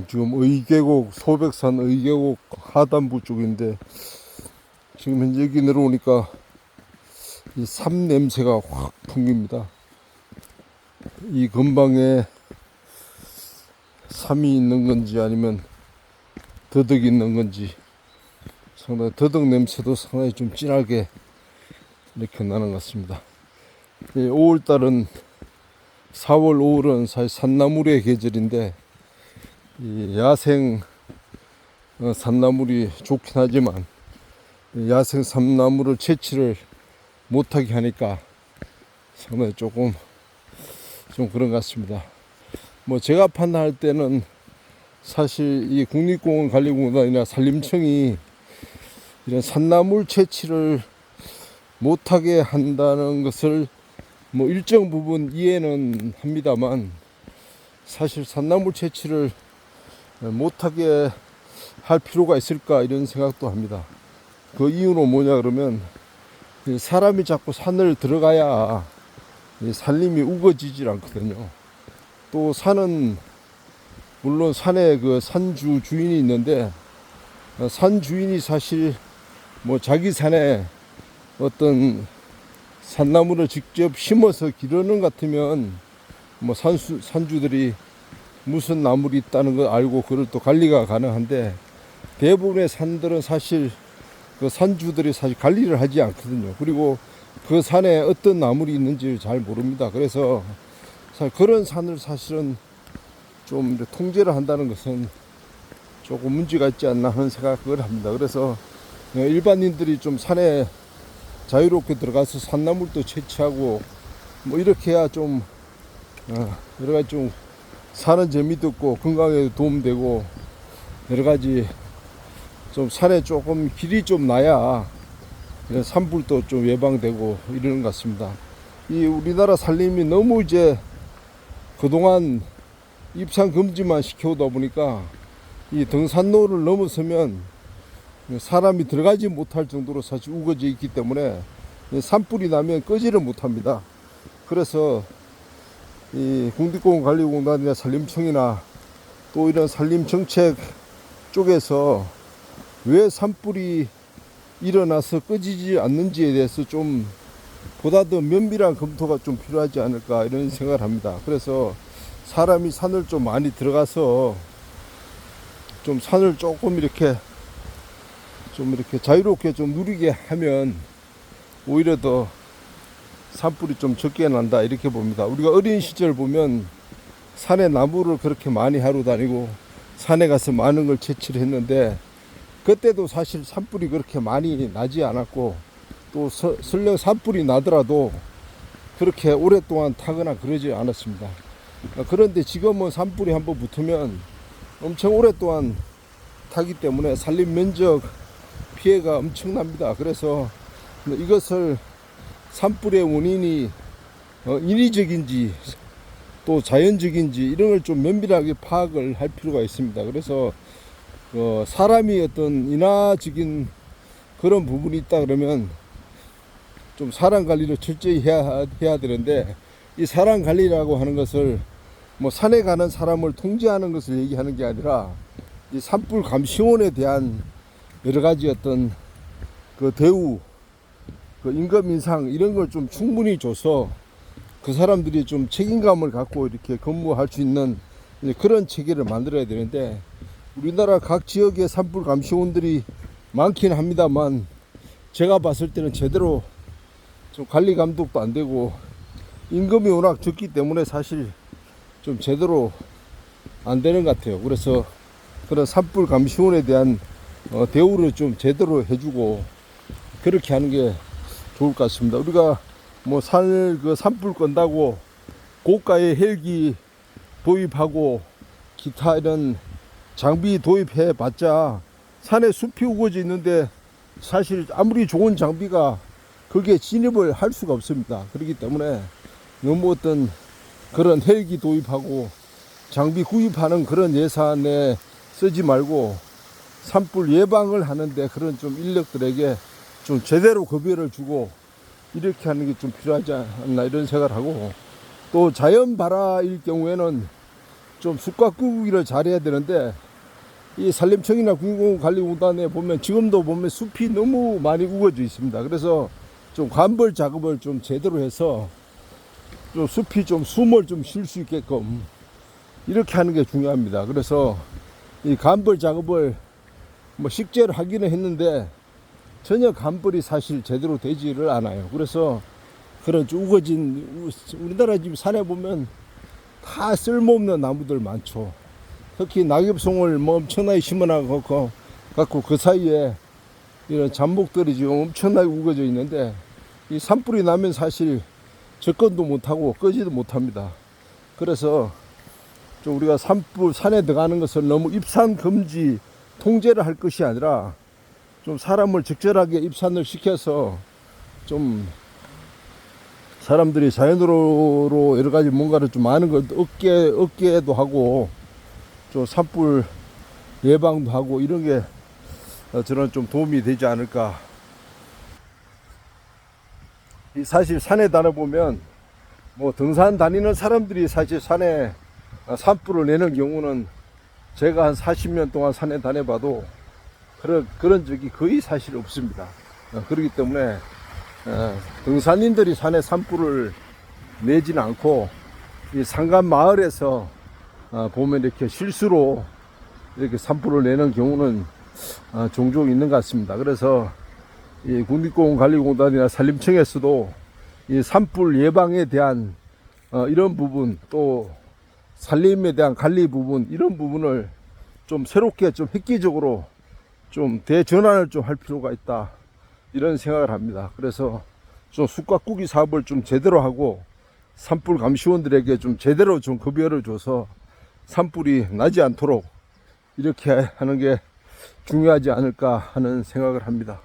지금 의계곡, 소백산 의계곡 하단부 쪽인데, 지금 현재 여기 내려오니까 이 삼 냄새가 확 풍깁니다. 이 근방에 삼이 있는 건지 아니면 더덕이 있는 건지, 상당히 더덕 냄새도 상당히 좀 진하게 이렇게 나는 것 같습니다. 5월달은 4월, 5월은 사실 산나물의 계절인데, 이 야생 산나물이 좋긴 하지만 야생 산나물을 채취를 못하게 하니까 상당히 조금 좀 그런 것 같습니다. 뭐 제가 판단할 때는 사실 이 국립공원관리공단이나 산림청이 이런 산나물 채취를 못하게 한다는 것을 뭐 일정 부분 이해는 합니다만, 사실 산나물 채취를 못하게 할 필요가 있을까 이런 생각도 합니다. 그 이유는 뭐냐 그러면, 사람이 자꾸 산을 들어가야 산림이 우거지질 않거든요. 또 산은 물론 산에 그 산주 주인이 있는데, 산 주인이 사실 뭐 자기 산에 어떤 산나무를 직접 심어서 기르는 것 같으면 뭐 산주들이 무슨 나물이 있다는 걸 알고 그걸 또 관리가 가능한데, 대부분의 산들은 사실 그 산주들이 사실 관리를 하지 않거든요. 그리고 그 산에 어떤 나물이 있는지 잘 모릅니다. 그래서 그런 산을 사실은 좀 통제를 한다는 것은 조금 문제가 있지 않나 하는 생각을 합니다. 그래서 일반인들이 좀 산에 자유롭게 들어가서 산나물도 채취하고 뭐 이렇게 해야 좀 여러 가지 좀 사는 재미도 있고 건강에도 도움되고, 여러 가지 좀 산에 조금 길이 좀 나야 산불도 좀 예방되고 이러는 것 같습니다. 이 우리나라 산림이 너무 이제 그동안 입산 금지만 시켜오다 보니까 이 등산로를 넘어서면 사람이 들어가지 못할 정도로 사실 우거져 있기 때문에 산불이 나면 끄지를 못합니다. 그래서 이 국립공원관리공단이나 산림청이나 또 이런 산림정책 쪽에서 왜 산불이 일어나서 꺼지지 않는지에 대해서 좀 보다 더 면밀한 검토가 좀 필요하지 않을까 이런 생각을 합니다. 그래서 사람이 산을 좀 많이 들어가서 좀 산을 조금 이렇게 자유롭게 좀 누리게 하면 오히려 더 산불이 좀 적게 난다 이렇게 봅니다. 우리가 어린 시절 보면 산에 나무를 그렇게 많이 하러 다니고 산에 가서 많은 걸 채취를 했는데, 그때도 사실 산불이 그렇게 많이 나지 않았고, 또 설령 산불이 나더라도 그렇게 오랫동안 타거나 그러지 않았습니다. 그런데 지금은 산불이 한번 붙으면 엄청 오랫동안 타기 때문에 산림 면적 피해가 엄청납니다. 그래서 이것을 산불의 원인이 인위적인지 또 자연적인지 이런 걸 좀 면밀하게 파악을 할 필요가 있습니다. 그래서 사람이 어떤 인화적인 그런 부분이 있다 그러면 좀 사람 관리를 철저히 해야 되는데, 이 사람 관리라고 하는 것을 뭐 산에 가는 사람을 통제하는 것을 얘기하는 게 아니라 이 산불 감시원에 대한 여러 가지 어떤 그 대우, 그 임금 인상 이런 걸 좀 충분히 줘서 그 사람들이 좀 책임감을 갖고 이렇게 근무할 수 있는 그런 체계를 만들어야 되는데, 우리나라 각 지역의 산불 감시원들이 많긴 합니다만 제가 봤을 때는 제대로 좀 관리 감독도 안 되고 임금이 워낙 적기 때문에 사실 좀 제대로 안 되는 것 같아요. 그래서 그런 산불 감시원에 대한 대우를 좀 제대로 해주고 그렇게 하는 게 좋을 것 같습니다. 우리가 뭐 산불 건다고 고가의 헬기 도입하고 기타 이런 장비 도입해 봤자 산에 숲이 우거져 있는데 사실 아무리 좋은 장비가 거기에 진입을 할 수가 없습니다. 그렇기 때문에 너무 어떤 그런 헬기 도입하고 장비 구입하는 그런 예산에 쓰지 말고 산불 예방을 하는데 그런 좀 인력들에게 좀 제대로 급여를 주고 이렇게 하는 게 좀 필요하지 않나 이런 생각을 하고, 또 자연 발화일 경우에는 좀 숲가꾸기를 잘해야 되는데, 이 산림청이나 국립공원관리공단에 보면 지금도 보면 숲이 너무 많이 우거져 있습니다. 그래서 좀 관벌 작업을 좀 제대로 해서 좀 숲이 좀 숨을 좀 쉴 수 있게끔 이렇게 하는 게 중요합니다. 그래서 이 간벌 작업을 뭐 식재를 하기는 했는데 전혀 간벌이 사실 제대로 되지를 않아요. 그래서 그런 우거진, 우리나라 집 산에 보면 다 쓸모없는 나무들 많죠. 특히 낙엽송을 뭐 엄청나게 심어놔갖고 그 사이에 이런 잡목들이 지금 엄청나게 우거져 있는데, 이 산불이 나면 사실 접근도 못하고 끄지도 못합니다. 그래서 좀 우리가 산에 들어가는 것을 너무 입산 금지 통제를 할 것이 아니라 좀 사람을 적절하게 입산을 시켜서 좀 사람들이 자연으로 여러 가지 뭔가를 좀 많은 걸 얻게도 하고 좀 산불 예방도 하고 이런 게 저는 좀 도움이 되지 않을까. 사실 산에 다녀보면 뭐 등산 다니는 사람들이 사실 산에 산불을 내는 경우는 제가 한 40년 동안 산에 다녀봐도 그런 적이 거의 사실 없습니다. 그렇기 때문에 등산인들이 산에 산불을 내지는 않고 이 산간 마을에서 보면 이렇게 실수로 이렇게 산불을 내는 경우는 종종 있는 것 같습니다. 그래서 이 국립공원관리공단이나 산림청에서도 이 산불 예방에 대한 이런 부분, 또 산림에 대한 관리 부분, 이런 부분을 좀 새롭게 좀 획기적으로 좀 대전환을 좀 할 필요가 있다, 이런 생각을 합니다. 그래서 좀 숲가꾸기 사업을 좀 제대로 하고 산불 감시원들에게 좀 제대로 좀 급여를 줘서 산불이 나지 않도록 이렇게 하는 게 중요하지 않을까 하는 생각을 합니다.